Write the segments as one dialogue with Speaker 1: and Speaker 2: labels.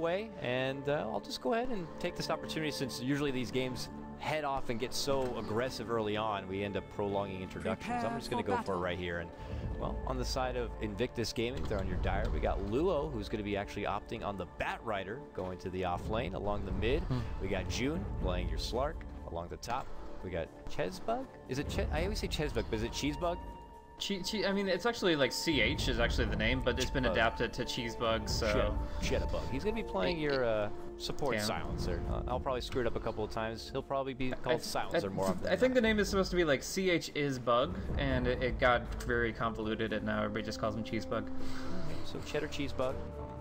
Speaker 1: way, and I'll just go ahead and take this opportunity, since usually these games head off and get so aggressive early on, we end up prolonging introductions. I'm just going to go for it right here. And, well, on the side of Invictus Gaming, they're on your diary. We got Luo, who's going to be actually opting on the Bat Rider, going to the off lane along the mid. We got June playing your Slark along the top. We got Chesbug. Is it I always say Chesbug, but is it Cheesebug?
Speaker 2: I mean, it's actually like CH is actually the name, but it's been adapted to Cheesebug, so...
Speaker 1: Cheddarbug. He's going to be playing your support Silencer. I'll probably screw it up a couple of times. He'll probably be called Silencer more often.
Speaker 2: I think the name is supposed to be like CH is Bug, and it got very convoluted, and now everybody just calls him Cheesebug.
Speaker 1: So Cheddar Cheesebug,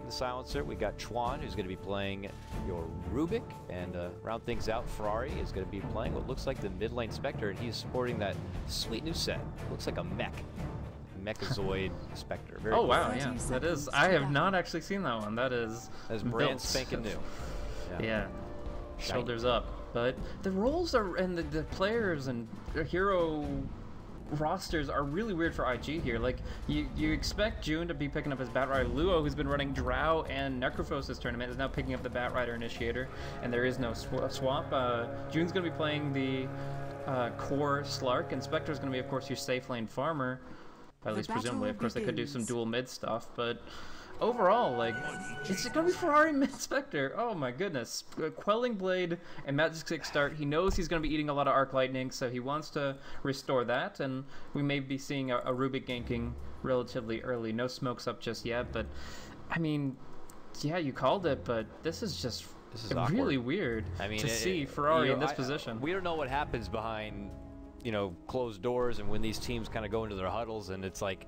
Speaker 1: the Silencer. We got Chuan, who's going to be playing your Rubik, and round things out, Ferrari is going to be playing what looks like the mid lane Spectre, and he's supporting that sweet new set. Looks like a Mechazoid Spectre. Very cool.
Speaker 2: Wow, yeah, that is. I have not actually seen that one. That's
Speaker 1: brand spanking new.
Speaker 2: Yeah. Shoulders up. But the roles are, and the players and hero rosters are really weird for IG here. Like, you expect June to be picking up his Batrider. Luo, who's been running Drow and Necrophos this tournament, is now picking up the Batrider Initiator, and there is no swap. June's going to be playing the core Slark, and Spectre's going to be, of course, your safe lane farmer. At least presumably. Of course, they could do some dual mid stuff, but overall, like, it's gonna be Ferrari mid Spectre. Oh my goodness. Quelling Blade and Magic 6 start. He knows he's gonna be eating a lot of Arc Lightning, so he wants to restore that, and we may be seeing a Rubik ganking relatively early. No smokes up just yet, but I mean, yeah, you called it, but this is really weird to see Ferrari in this position.
Speaker 1: We don't know what happens behind, you know, closed doors, and when these teams kind of go into their huddles, and it's like,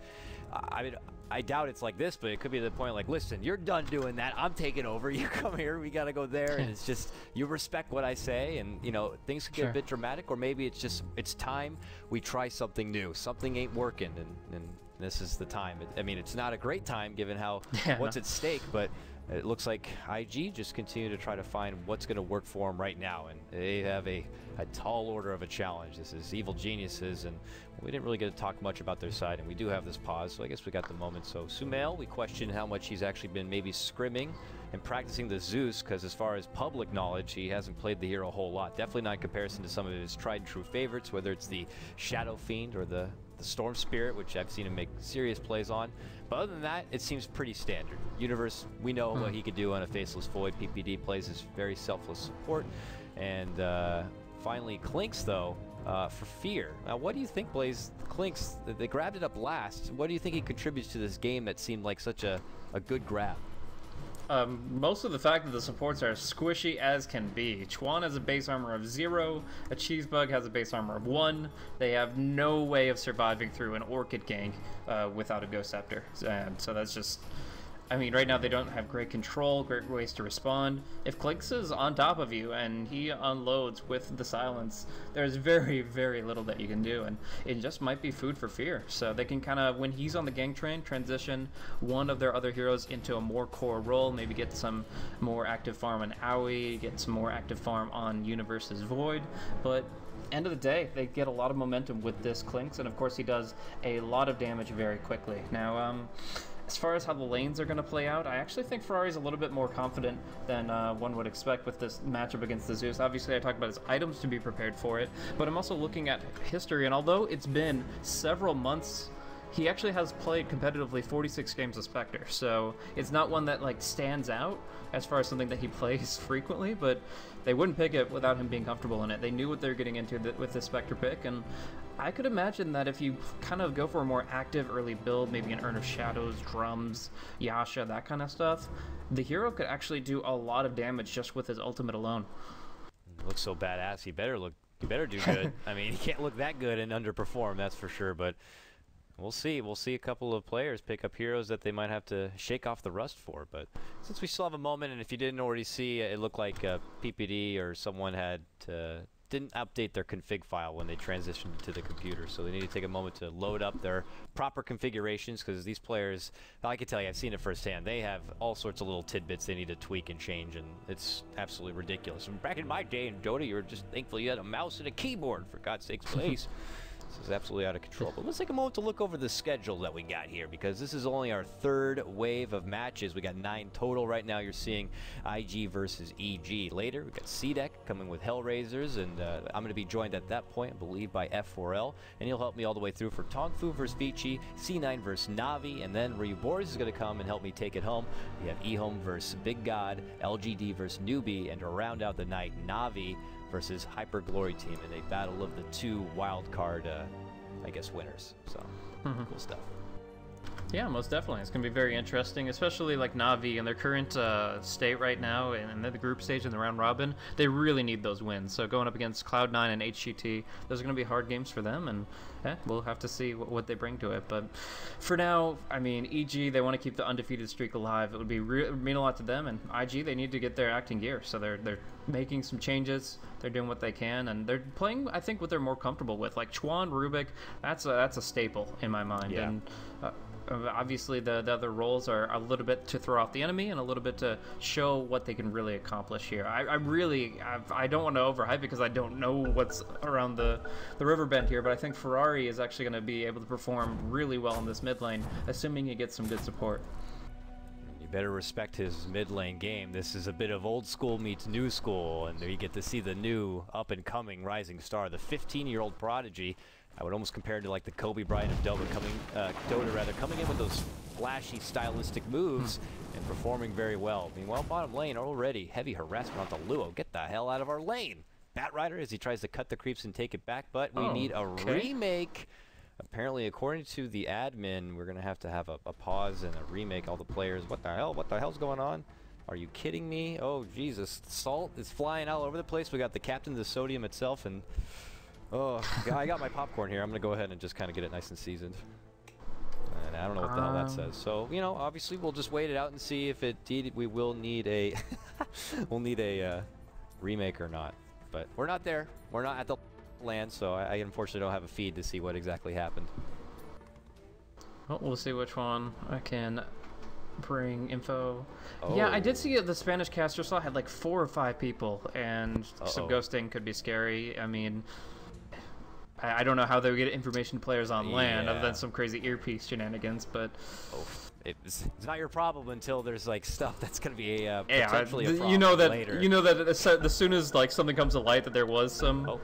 Speaker 1: I mean, I doubt it's like this, but it could be to the point like, listen, you're done doing that, I'm taking over, you come here, we gotta go there, and it's just, you respect what I say, and, you know, things could get a bit dramatic, or maybe it's just, it's time we try something new, something ain't working, and this is the time. I mean, it's not a great time given how, what's at stake, but it looks like IG just continue to try to find what's going to work for them right now, and they have a tall order of a challenge. This is Evil Geniuses, and we didn't really get to talk much about their side, and we do have this pause, so I guess we got the moment. So Sumail, we question how much he's actually been maybe scrimming and practicing the Zeus, because as far as public knowledge, he hasn't played the hero a whole lot. Definitely not in comparison to some of his tried and true favorites, whether it's the Shadow Fiend or the Storm Spirit, which I've seen him make serious plays on. But other than that, it seems pretty standard. Universe, we know what he could do on a Faceless Void. PPD plays his very selfless support. And finally, Clinkz, though, for Fear. Now, what do you think, Blaze? Clinkz, they grabbed it up last. What do you think he contributes to this game that seemed like such a good grab?
Speaker 2: Most of the fact that the supports are squishy as can be. Chuan has a base armor of 0, a Cheesebug has a base armor of 1. They have no way of surviving through an Orchid gank without a Ghost Scepter. So that's just... I mean, right now they don't have great control, great ways to respond. If Clinkz is on top of you and he unloads with the silence, there's very, very little that you can do, and it just might be food for Fear. So they can kind of, when he's on the gank train, transition one of their other heroes into a more core role, maybe get some more active farm on Owie, get some more active farm on Universe's Void, but end of the day, they get a lot of momentum with this Clinkz, and of course he does a lot of damage very quickly. Now, as far as how the lanes are going to play out, I actually think Ferrari's a little bit more confident than one would expect with this matchup against the Zeus. Obviously, I talked about his items to be prepared for it, but I'm also looking at history, and although it's been several months, he actually has played competitively 46 games of Spectre, so it's not one that like stands out as far as something that he plays frequently, but they wouldn't pick it without him being comfortable in it. They knew what they were getting into with the Spectre pick, and I could imagine that if you kind of go for a more active early build, maybe an Urn of Shadows, Drums, Yasha, that kind of stuff, the hero could actually do a lot of damage just with his ultimate alone.
Speaker 1: Looks so badass. He better do good. I mean, he can't look that good and underperform, that's for sure, but we'll see. We'll see a couple of players pick up heroes that they might have to shake off the rust for. But since we still have a moment, and if you didn't already see, it looked like PPD or someone didn't update their config file when they transitioned to the computer. So they need to take a moment to load up their proper configurations, because these players, I can tell you, I've seen it firsthand, they have all sorts of little tidbits they need to tweak and change, and it's absolutely ridiculous. And back in my day in Dota, you were just thankful you had a mouse and a keyboard, for God's sakes, please. This is absolutely out of control. But let's take a moment to look over the schedule that we got here, because this is only our third wave of matches. We got 9 total right now. You're seeing IG versus EG. Later, we got C-Deck coming with Hellraisers, and I'm going to be joined at that point, I believe, by F4L, and he'll help me all the way through for Tongfu versus Vici, C9 versus Navi, and then Ryu Boris is going to come and help me take it home. We have eHome versus Big God, LGD versus Newbie, and to round out the night, Navi versus Hyper Glory Team in a battle of the 2 wild card, I guess, winners. So, cool stuff.
Speaker 2: Yeah, most definitely. It's going to be very interesting, especially like Navi in their current state right now, and then the group stage in the round robin. They really need those wins. So going up against Cloud9 and HGT, those are going to be hard games for them, and we'll have to see what they bring to it. But for now, I mean, EG, they want to keep the undefeated streak alive. It would be mean a lot to them, and IG, they need to get their acting gear. So they're making some changes. They're doing what they can, and they're playing, I think, what they're more comfortable with. Like Chuan, Rubik, that's a staple in my mind.
Speaker 1: Yeah.
Speaker 2: And obviously the other roles are a little bit to throw off the enemy and a little bit to show what they can really accomplish here. I don't want to overhype because I don't know what's around the river bend here, but I think Ferrari is actually going to be able to perform really well in this mid lane, assuming he gets some good support.
Speaker 1: You better respect his mid lane game. This is a bit of old school meets new school, and you get to see the new up and coming rising star, the 15-year-old prodigy. I would almost compare it to like the Kobe Bryant of Dota coming in with those flashy stylistic moves and performing very well. Meanwhile, bottom lane already heavy harassment onto Luo. Get the hell out of our lane. Batrider as he tries to cut the creeps and take it back, but we need a remake. Apparently, according to the admin, we're going to have a pause and a remake. All the players, what the hell? What the hell's going on? Are you kidding me? Oh, Jesus. Salt is flying all over the place. We got the captain of the sodium itself, and oh, I got my popcorn here. I'm going to go ahead and just kind of get it nice and seasoned. And I don't know what the hell that says. So, you know, obviously we'll just wait it out and see if we will need a remake or not. But we're not there. We're not at the land, so I unfortunately don't have a feed to see what exactly happened.
Speaker 2: Well, we'll see which one I can bring info.
Speaker 1: Oh.
Speaker 2: Yeah, I did see the Spanish caster slot had like 4 or 5 people, and some ghosting could be scary. I mean, I don't know how they would get information to players on land other than some crazy earpiece shenanigans, but
Speaker 1: it's not your problem until there's like stuff that's going to be potentially a problem
Speaker 2: you know that
Speaker 1: later.
Speaker 2: You know that as soon as like something comes to light that there was some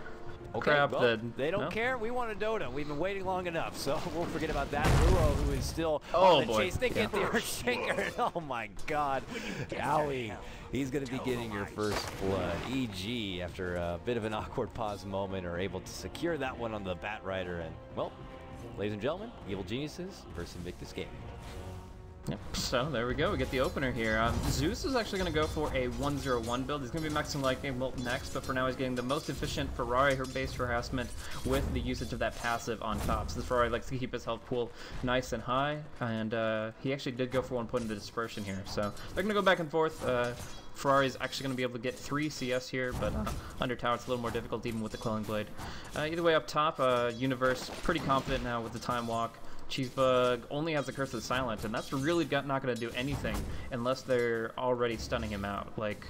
Speaker 2: crap,
Speaker 1: well,
Speaker 2: then
Speaker 1: they don't care. We want a Dota. We've been waiting long enough, so we'll forget about that. Luo, who is still on the chase. They get the Earthshaker. Oh my God, Owie. He's going to be getting your first blood. EG, after a bit of an awkward pause moment, are able to secure that one on the Batrider. And, well, ladies and gentlemen, Evil Geniuses versus Invictus Gaming.
Speaker 2: Yep. So there we go. We get the opener here. Zeus is actually going to go for a 1-0-1 build. He's going to be maxing Lightning Bolt next, but for now he's getting the most efficient Ferrari-based harassment with the usage of that passive on top. So the Ferrari likes to keep his health pool nice and high, and he actually did go for 1 point into dispersion here. So they're going to go back and forth. Ferrari is actually going to be able to get 3 CS here, but under tower it's a little more difficult even with the Quelling Blade. Either way, up top, Universe pretty confident now with the Time Walk. Cheesebug only has the Curse of the Silent, and that's really not going to do anything unless they're already stunning him out. Like,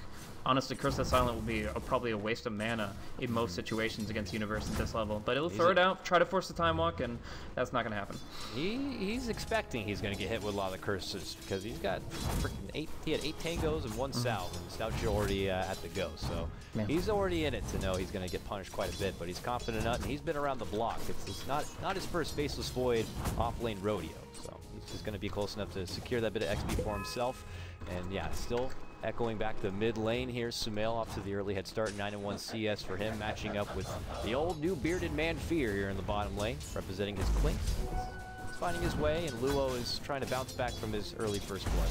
Speaker 2: honestly, Curse of the Silent will be probably a waste of mana in most situations against Universe at this level. But it'll throw it out, try to force the Time Walk, and that's not going to happen.
Speaker 1: He's expecting he's going to get hit with a lot of curses because he's got freaking he had 8 tangos and 1 Salve, and Stout's already at the go. So he's already in it to know he's going to get punished quite a bit, but he's confident enough, and he's been around the block. It's not his first Faceless Void off-lane rodeo, so he's just going to be close enough to secure that bit of XP for himself. And yeah, still echoing back the mid lane here, Sumail off to the early head start, 9-1 CS for him, matching up with the old new bearded man Fear here in the bottom lane, representing his Clinkz. He's finding his way, and Luo is trying to bounce back from his early first blood.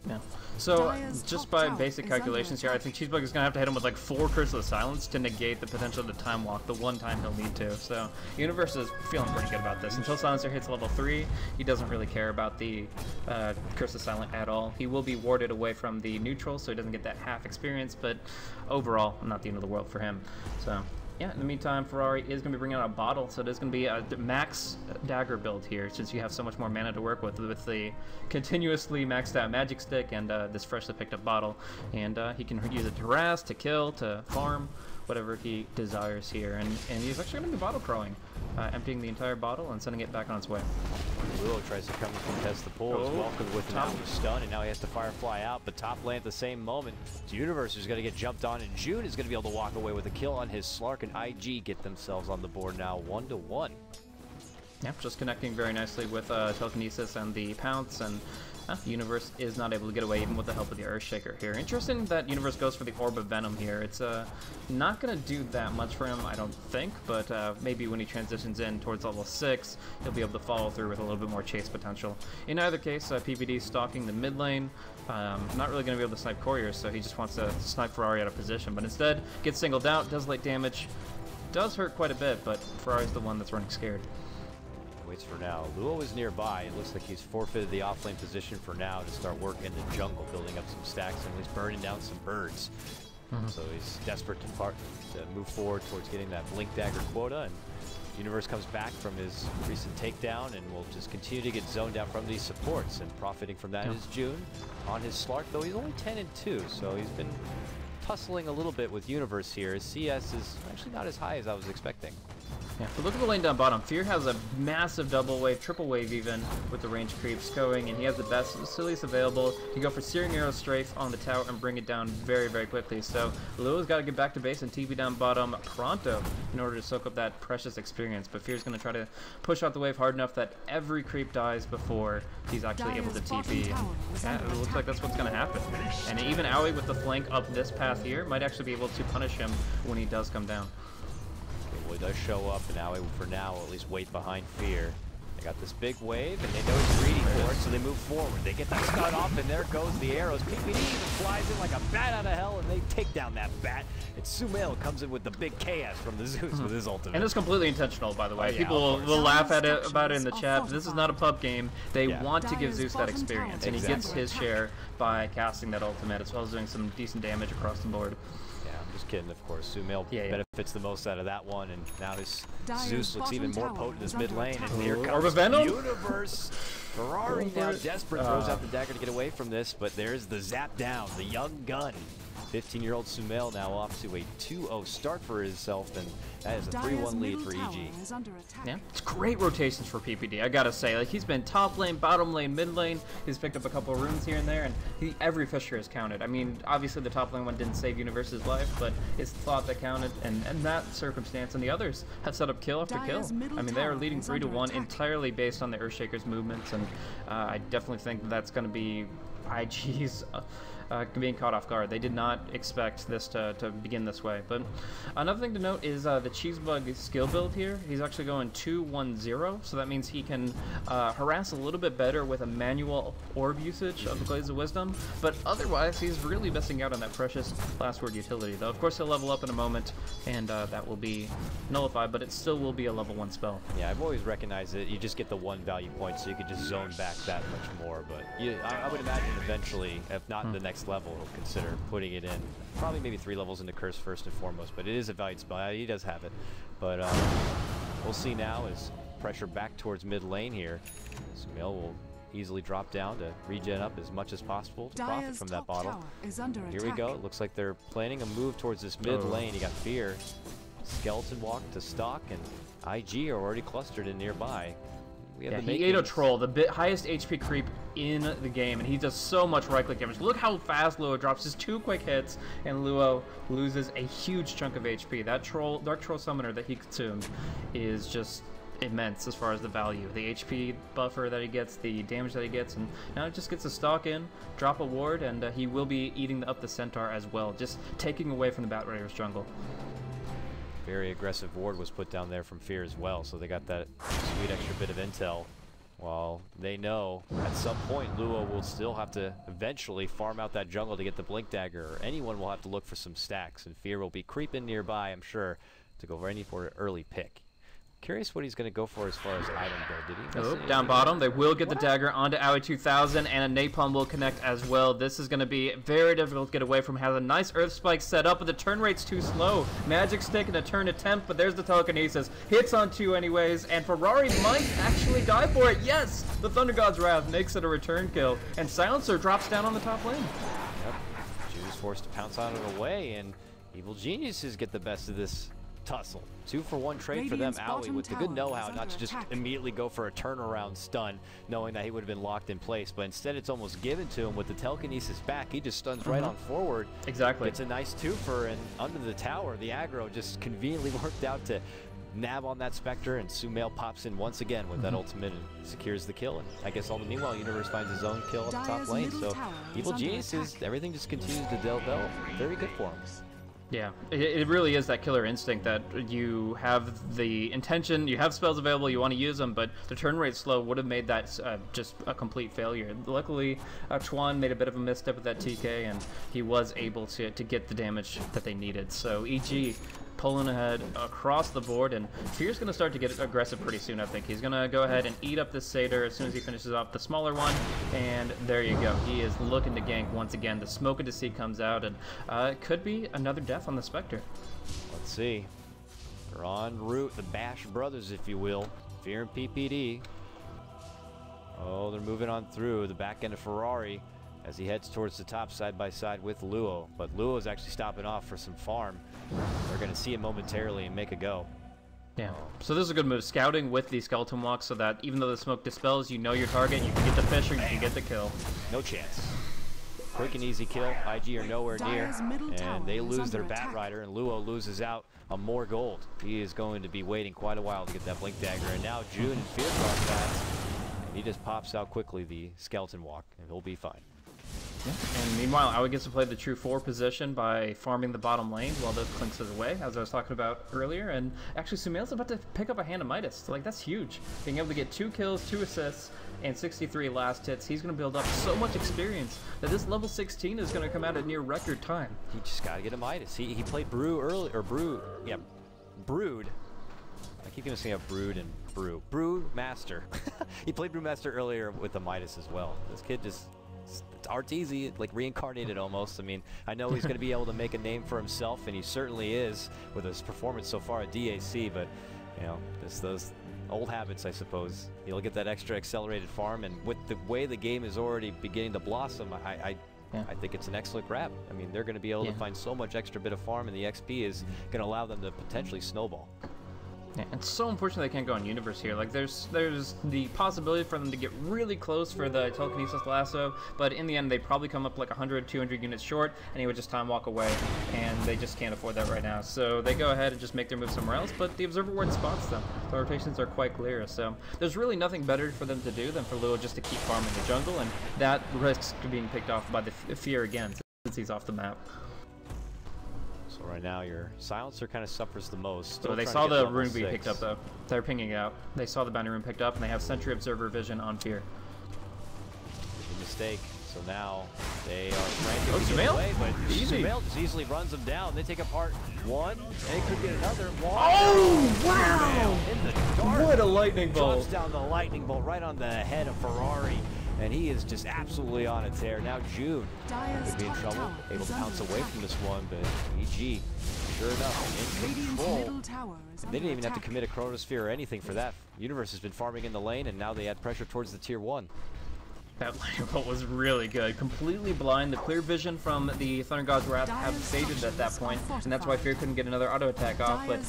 Speaker 2: Yeah. So, just by basic calculations here, I think Cheesebug is going to have to hit him with like 4 Curse of the Silence to negate the potential of the Time Walk, the one time he'll need to. So, Universe is feeling pretty good about this. Until Silencer hits level 3, he doesn't really care about the Curse of Silent at all. He will be warded away from the neutral, so he doesn't get that half experience, but overall, not the end of the world for him. So, yeah, in the meantime, Ferrari is going to be bringing out a bottle, so it is going to be a max dagger build here, since you have so much more mana to work with the continuously maxed out magic stick and this freshly picked up bottle. And he can use it to harass, to kill, to farm, whatever he desires here. And he's actually going to be bottle crawling, emptying the entire bottle and sending it back on its way.
Speaker 1: Luo tries to come and contest the pull. Is welcomed with an out stun, and now he has to Firefly out, but top lane at the same moment. Universe is going to get jumped on, and June is going to be able to walk away with a kill on his Slark, and IG get themselves on the board now 1-1.
Speaker 2: Yeah, just connecting very nicely with Telekinesis and the Pounce, and Universe is not able to get away even with the help of the Earthshaker here. Interesting that Universe goes for the Orb of Venom here. It's not going to do that much for him, I don't think, but maybe when he transitions in towards level 6, he'll be able to follow through with a little bit more chase potential. In either case, PPD stalking the mid lane, not really going to be able to snipe couriers, so he just wants to snipe Ferrari out of position, but instead gets singled out, does late damage, does hurt quite a bit, but Ferrari's the one that's running scared.
Speaker 1: Waits for now. Luo is nearby. It looks like he's forfeited the offlane position for now to start working the jungle, building up some stacks, and he's burning down some birds. So he's desperate to move forward towards getting that Blink Dagger quota, and Universe comes back from his recent takedown and will just continue to get zoned out from these supports, and profiting from that is June on his Slark, though he's only 10-2, so he's been tussling a little bit with Universe here. His CS is actually not as high as I was expecting.
Speaker 2: Yeah, but look at the lane down bottom. Fear has a massive double wave, triple wave even, with the range creeps going, and he has the best facilities available. He can go for Searing Arrow Strafe on the tower and bring it down very, very quickly. So Luo's got to get back to base and TP down bottom pronto in order to soak up that precious experience. But Fear's going to try to push out the wave hard enough that every creep dies before he's actually able to TP. Yeah, it looks like that's what's going to happen. And even Aoi with the flank up this path here might actually be able to punish him when he does come down.
Speaker 1: Well, he does show up, and now for now, will at least wait behind Fear. They got this big wave, and they know he's greedy for it, so they move forward. They get that stun off, and there goes the arrows. PPD even flies in like a bat out of hell, and they take down that bat. And Sumail comes in with the big chaos from the Zeus with his ultimate.
Speaker 2: And it's completely intentional, by the way.
Speaker 1: Oh, yeah,
Speaker 2: people will laugh at it about it in the chat, but this is not a pub game. They want to give Zeus that experience, and he gets his share by casting that ultimate, as well as doing some decent damage across the board.
Speaker 1: Just kidding, of course. Sumail benefits the most out of that one, and now his Zeus looks even more potent as mid lane, and here comes Universe. Ferrari now desperate, throws out the dagger to get away from this, but there's the zap down, the young gun. 15-year-old Sumail now off to a 2-0 start for himself, and that is a 3-1 lead for EG.
Speaker 2: Yeah, it's great rotations for PPD, I gotta say. Like, he's been top lane, bottom lane, mid lane. He's picked up a couple of runes here and there, and every Fisher has counted. I mean, obviously the top lane one didn't save Universe's life, but it's the thought that counted, and that circumstance, and the others have set up kill after kill. I mean, they are leading 3-1 entirely based on the Earthshaker's movements, and I definitely think that's going to be IG's being caught off guard. They did not expect this to begin this way. But another thing to note is the Cheesebug skill build here. He's actually going 2-1-0, so that means he can harass a little bit better with a manual orb usage of the Glaze of Wisdom, but otherwise he's really missing out on that precious last word utility. Though of course he'll level up in a moment, and that will be nullified, but it still will be a level 1 spell.
Speaker 1: Yeah, I've always recognized that you just get the 1 value point, so you could just zone back that much more, but I would imagine eventually, if not in the next level, he'll consider putting it in. Probably maybe 3 levels into Curse first and foremost, but it is a valued spell. He does have it. But we'll see now as pressure back towards mid lane here. Sumail will easily drop down to regen up as much as possible to profit from that bottle. Here we go. It looks like they're planning a move towards this mid lane. You got Fear. Skeleton walk to stock, and IG are already clustered in nearby. We have
Speaker 2: he ate a troll, the highest HP creep in the game, and he does so much right-click damage. Look how fast Luo drops his 2 quick hits, and Luo loses a huge chunk of HP. That troll, Dark Troll Summoner that he consumed is just immense as far as the value. The HP buffer that he gets, the damage that he gets, and now it just gets a stock in, drop a ward, and he will be eating up the Centaur as well, just taking away from the Bat Raider's jungle.
Speaker 1: Very aggressive ward was put down there from Fear as well, so they got that sweet extra bit of intel. While they know at some point Luo will still have to eventually farm out that jungle to get the Blink Dagger, or anyone will have to look for some stacks, and Fear will be creeping nearby, I'm sure, to go for an early pick. Curious what he's going to go for as far as item build. Did he
Speaker 2: down bottom, they will get the dagger onto Aoi 2000, and a Napalm will connect as well. This is going to be very difficult to get away from. Has a nice Earth Spike set up, but the turn rate's too slow. Magic Stick and a turn attempt, but there's the Telekinesis. Hits on 2 anyways, and Ferrari might actually die for it. Yes! The Thunder God's Wrath makes it a return kill, and Silencer drops down on the top lane.
Speaker 1: Yep. June's forced to pounce out of the way, and Evil Geniuses get the best of this tussle. 2-for-1 trade for them. Owie with the good know-how not to just immediately go for a turnaround stun, knowing that he would have been locked in place, but instead it's almost given to him with the telekinesis back. He just stuns right on forward.
Speaker 2: Exactly.
Speaker 1: It's a nice 2-for, and under the tower, the aggro just conveniently worked out to nab on that Spectre, and Sumail pops in once again with that ultimate and secures the kill. And I guess all the meanwhile, Universe finds his own kill at the top lane. So Evil Geniuses, everything just continues to develop. Very good for him.
Speaker 2: Yeah, it really is that killer instinct that you have the intention, you have spells available, you want to use them, but the turn rate slow would have made that just a complete failure. Luckily, Chuan made a bit of a misstep with that TK, and he was able to get the damage that they needed. So EG pulling ahead across the board, and Fear's going to start to get aggressive pretty soon, I think. He's going to go ahead and eat up this Satyr as soon as he finishes off the smaller one, and there you go. He is looking to gank once again. The Smoke of Deceit comes out, and it could be another death on the Spectre.
Speaker 1: Let's see. They're en route, the Bash brothers, if you will. Fear and PPD. Oh, they're moving on through the back end of Ferrari as he heads towards the top side by side with Luo. But Luo is actually stopping off for some farm. They're going to see him momentarily and make a go.
Speaker 2: Yeah, so this is a good move. Scouting with the skeleton walk so that even though the smoke dispels, you know your target, you can get the fish or you can get the kill.
Speaker 1: No chance. Quick and easy kill. IG are nowhere near, and they lose their Bat Rider, and Luo loses out on more gold. He is going to be waiting quite a while to get that Blink Dagger, and now June and Fear cross paths, and he just pops out quickly the skeleton walk, and he'll be fine.
Speaker 2: Yeah. And meanwhile, Owie gets to play the true 4 position by farming the bottom lane while the Clinkz is away, as I was talking about earlier. And actually, Sumail's about to pick up a Hand of Midas. So, like, that's huge. Being able to get 2 kills, 2 assists, and 63 last hits, he's going to build up so much experience that this level 16 is going to come out at near record time.
Speaker 1: He just got to get a Midas. He played Brew early, or Brew, yeah, Brood. I keep going to say Brood and Brew. Brew Master. He played Brew Master earlier with the Midas as well. This kid just... It's Arteezy, like reincarnated almost. I mean, I know he's going to be able to make a name for himself, and he certainly is with his performance so far at DAC, but, you know, just those old habits, I suppose. He'll get that extra accelerated farm, and with the way the game is already beginning to blossom, I think it's an excellent grab. I mean, they're going to be able to find so much extra bit of farm, and the XP is going to allow them to potentially snowball.
Speaker 2: Yeah, it's so unfortunate they can't go on Universe here. Like, there's the possibility for them to get really close for the Telekinesis Lasso, but in the end, they probably come up like 100, 200 units short, and he would just time walk away, and they just can't afford that right now. So they go ahead and just make their move somewhere else, but the Observer Ward spots them. The rotations are quite clear, so there's really nothing better for them to do than for Luo just to keep farming the jungle, and that risks being picked off by the Fear again, since he's off the map.
Speaker 1: So right now your Silencer kind of suffers the most.
Speaker 2: So they saw the rune be picked up though. They're pinging out. They saw the bounty rune picked up, and they have Sentry Observer vision on Fear.
Speaker 1: Mistake. So now they are frantic to get
Speaker 2: Sumail?
Speaker 1: away, but
Speaker 2: Easy.
Speaker 1: Sumail just easily runs them down. They take apart one, and they could get another one.
Speaker 2: Oh, wow!
Speaker 1: In the dark.
Speaker 2: What a lightning bolt.
Speaker 1: Drops down the lightning bolt right on the head of Ferrari. And he is just absolutely on a tear. Now June could be in trouble, able to bounce away from this one, but EG, sure enough, in control. They didn't even have to commit a Chronosphere or anything for that. Universe has been farming in the lane, and now they add pressure towards the tier 1.
Speaker 2: That lightning bolt was really good. Completely blind. The clear vision from the Thunder God's Wrath have faded at that point, and that's why Fear couldn't get another auto attack off. But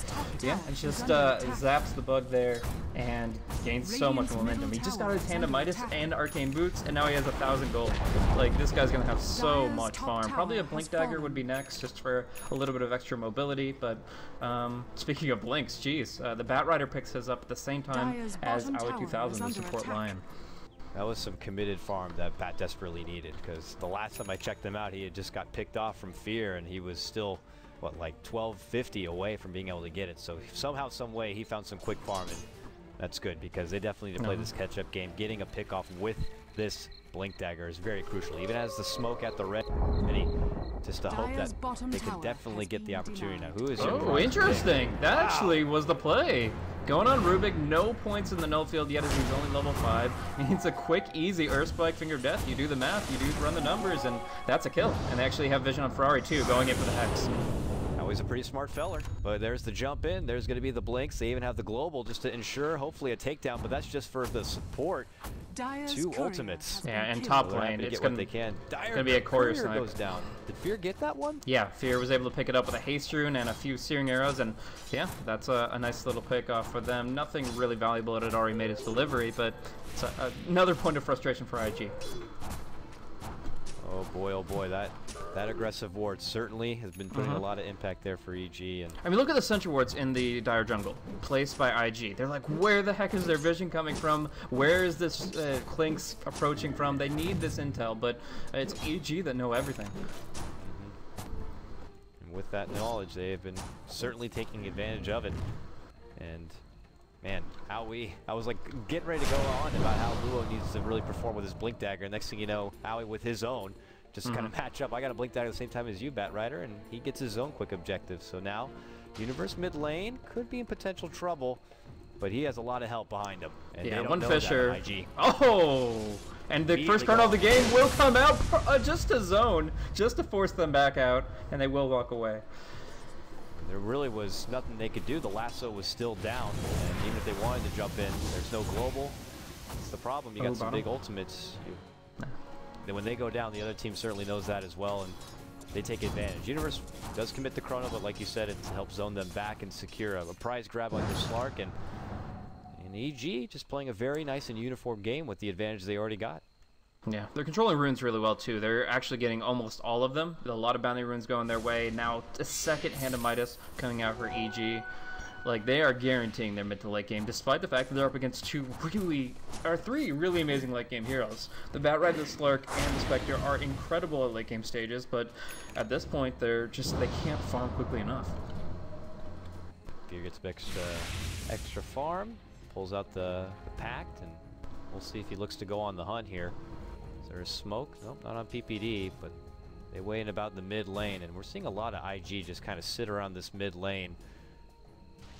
Speaker 2: yeah, and just zaps the bug there and gains so much momentum. He just got his Hand of Midas and Arcane Boots, and now he has 1,000 gold. Like, this guy's gonna have so much farm. Probably a Blink Dagger would be next, just for a little bit of extra mobility. But speaking of blinks, geez, the Bat Rider picks his up at the same time as our 2000 to support Lion.
Speaker 1: That was some committed farm that Pat desperately needed, because the last time I checked him out, he had just got picked off from Fear, and he was still, what, like 1250 away from being able to get it. So somehow, some way, he found some quick farm, and that's good, because they definitely need to play this catch-up game. Getting a pick off with this Blink Dagger is very crucial. Even as the smoke at the red, just to hope that they could definitely get the opportunity. Now, who is your
Speaker 2: Oh, interesting. That actually was the play. Going on Rubik, no points in the null field yet as he's only level 5. It's a quick, easy Earth Spike Finger of Death. You do the math, you do run the numbers, and that's a kill. And they actually have vision on Ferrari too, going in for the Hex.
Speaker 1: Now he's a pretty smart feller, but there's the jump in, there's going to be the blinks. They even have the global just to ensure hopefully a takedown, but that's just for the support. 2 ultimates.
Speaker 2: Yeah, and top
Speaker 1: So
Speaker 2: lane, it's
Speaker 1: what
Speaker 2: gonna
Speaker 1: they can.
Speaker 2: gonna be a courier snipe.
Speaker 1: goes down. Did Fear get that one?
Speaker 2: Yeah, Fear was able to pick it up with a haste rune and a few searing arrows, and yeah, that's a nice little pick off for them. Nothing really valuable. It had already made its delivery, but it's another point of frustration for IG.
Speaker 1: Oh boy, that aggressive ward certainly has been putting a lot of impact there for EG. And
Speaker 2: I mean, look at the sentry wards in the Dire jungle, placed by IG. They're like, where the heck is their vision coming from? Where is this Clinkz approaching from? They need this intel, but it's EG that know everything.
Speaker 1: And with that knowledge, they have been certainly taking advantage of it. And man, I was like getting ready to go on about how Luo needs to really perform with his Blink Dagger. Next thing you know, Howie with his own just kind of match up. I got a Blink Dagger at the same time as you, Bat Rider, and he gets his own quick objective. So now, Universe mid lane could be in potential trouble, but he has a lot of help behind him. And
Speaker 2: yeah,
Speaker 1: they don't
Speaker 2: one
Speaker 1: know
Speaker 2: Fisher.
Speaker 1: that IG.
Speaker 2: Oh! And the first card of the game will come out just to zone, just to force them back out, and they will walk away.
Speaker 1: There really was nothing they could do. The lasso was still down, and even if they wanted to jump in, there's no global. That's the problem. You got some big ultimates. Then when they go down, the other team certainly knows that as well, and they take advantage. Universe does commit the chrono, but like you said, it helps zone them back and secure a prize grab like the Slark. And EG just playing a very nice and uniform game with the advantage they already got.
Speaker 2: Yeah, they're controlling runes really well too. They're actually getting almost all of them. A lot of bounty runes going their way. Now a second Hand of Midas coming out for EG. Like, they are guaranteeing their mid to late game, despite the fact that they're up against three really amazing late game heroes. The Bat Rider, the Slark, and the Spectre are incredible at late game stages, but at this point they can't farm quickly enough.
Speaker 1: Fear gets extra farm, pulls out the pact, and we'll see if he looks to go on the hunt here. Is there a smoke? Nope, not on PPD, but they weigh in about the mid lane, and we're seeing a lot of IG just kind of sit around this mid lane.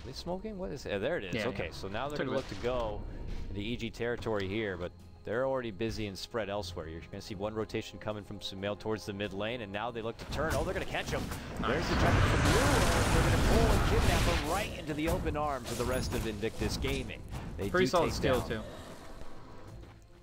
Speaker 1: Are they smoking? What is it? There it is.
Speaker 2: Yeah,
Speaker 1: okay,
Speaker 2: yeah.
Speaker 1: so now they're going to look to go into EG territory here, but they're already busy and spread elsewhere. You're going to see one rotation coming from Sumail towards the mid lane, and now they look to turn. Oh, they're going to catch him. There's the jump from Blue. They're going to pull and kidnap him right into the open arms of the rest of Invictus Gaming. They
Speaker 2: Pretty
Speaker 1: do
Speaker 2: solid
Speaker 1: take
Speaker 2: steal
Speaker 1: down.
Speaker 2: too.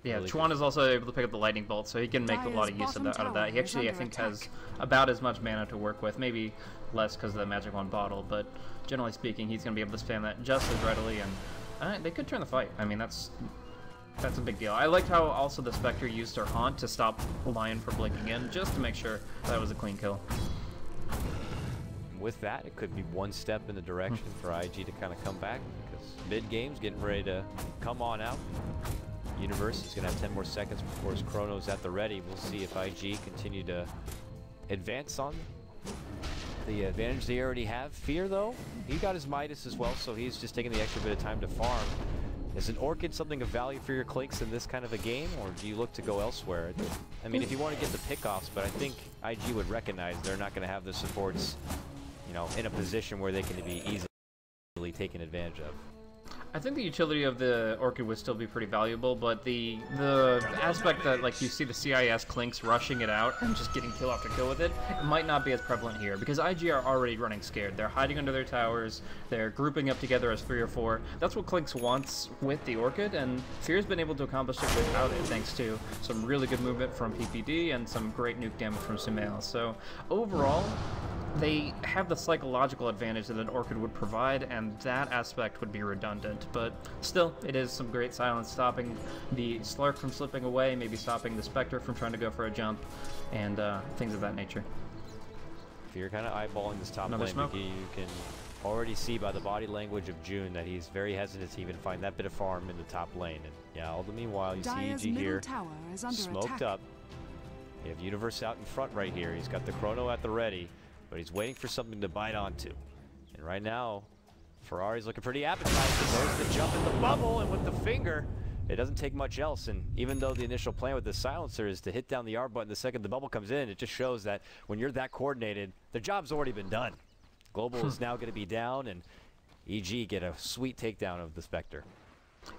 Speaker 2: Yeah,
Speaker 1: Really
Speaker 2: Chuan is also able to pick up the lightning bolt, so he can make a lot of use of that. He actually, I think, has about as much mana to work with, maybe less because of the magic wand bottle, but generally speaking, he's going to be able to spam that just as readily, and they could turn the fight. I mean, that's a big deal. I liked how also the Spectre used her haunt to stop Lion from blinking in, just to make sure that was a clean kill.
Speaker 1: With that, it could be one step in the direction for IG to kind of come back, because mid game's getting ready to come on out. Universe is going to have 10 more seconds before his chrono's at the ready. We'll see if IG continue to advance on the advantage they already have. Fear, though, he got his Midas as well, so he's just taking the extra bit of time to farm. Is an Orchid something of value for your Clinkz in this kind of a game, or do you look to go elsewhere? I mean, if you want to get the pickoffs, but I think IG would recognize they're not going to have the supports, you know, in a position where they can be easily taken advantage of.
Speaker 2: I think the utility of the Orchid would still be pretty valuable, but the aspect that, like, you see the CIS Clinkz rushing it out and just getting kill after kill with it, it might not be as prevalent here, because IG are already running scared. They're hiding under their towers, they're grouping up together as 3 or 4. That's what Clinkz wants with the Orchid, and Fear's been able to accomplish it without it, thanks to some really good movement from PPD and some great nuke damage from Sumail. So, overall, they have the psychological advantage that an Orchid would provide, and that aspect would be redundant. But still, it is some great silence, stopping the Slark from slipping away, maybe stopping the Spectre from trying to go for a jump, and things of that nature.
Speaker 1: If you're kind of eyeballing this top lane, you can already see by the body language of June that he's very hesitant to even find that bit of farm in the top lane. And yeah, all the meanwhile, you see EG here, smoked up. You have Universe out in front right here. He's got the chrono at the ready, but he's waiting for something to bite onto. And right now, Ferrari's looking pretty appetizing. There's the jump in the bubble, and with the finger, it doesn't take much else. And even though the initial plan with the silencer is to hit down the R button the second the bubble comes in, it just shows that when you're that coordinated, the job's already been done. Global is now going to be down, and EG get a sweet takedown of the Spectre.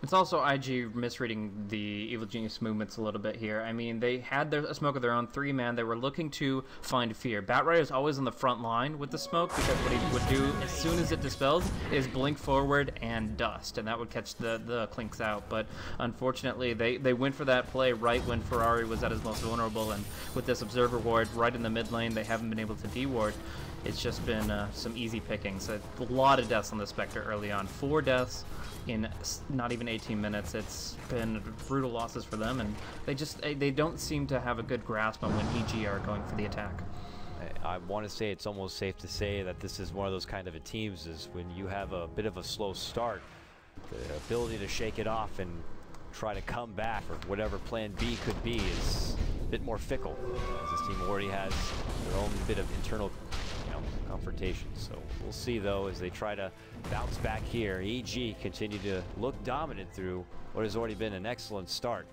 Speaker 2: It's also IG misreading the Evil Genius movements a little bit here. I mean, they had a smoke of their own, 3-man. They were looking to find Fear. Batrider is always on the front line with the smoke because what he would do as soon as it dispels is blink forward and dust, and that would catch the Clinkz out. But unfortunately, they went for that play right when Ferrari was at his most vulnerable, and with this Observer Ward right in the mid lane, they haven't been able to deward. It's just been some easy pickings. A lot of deaths on the Spectre early on. 4 deaths in not even 18 minutes. It's been brutal losses for them, and they don't seem to have a good grasp on when EG are going for the attack.
Speaker 1: I want to say it's almost safe to say that this is one of those kind of teams is when you have a bit of a slow start, the ability to shake it off and try to come back, or whatever plan B could be, is a bit more fickle, as this team already has their own bit of internal confrontation. So we'll see, though, as they try to bounce back here. EG continue to look dominant through what has already been an excellent start.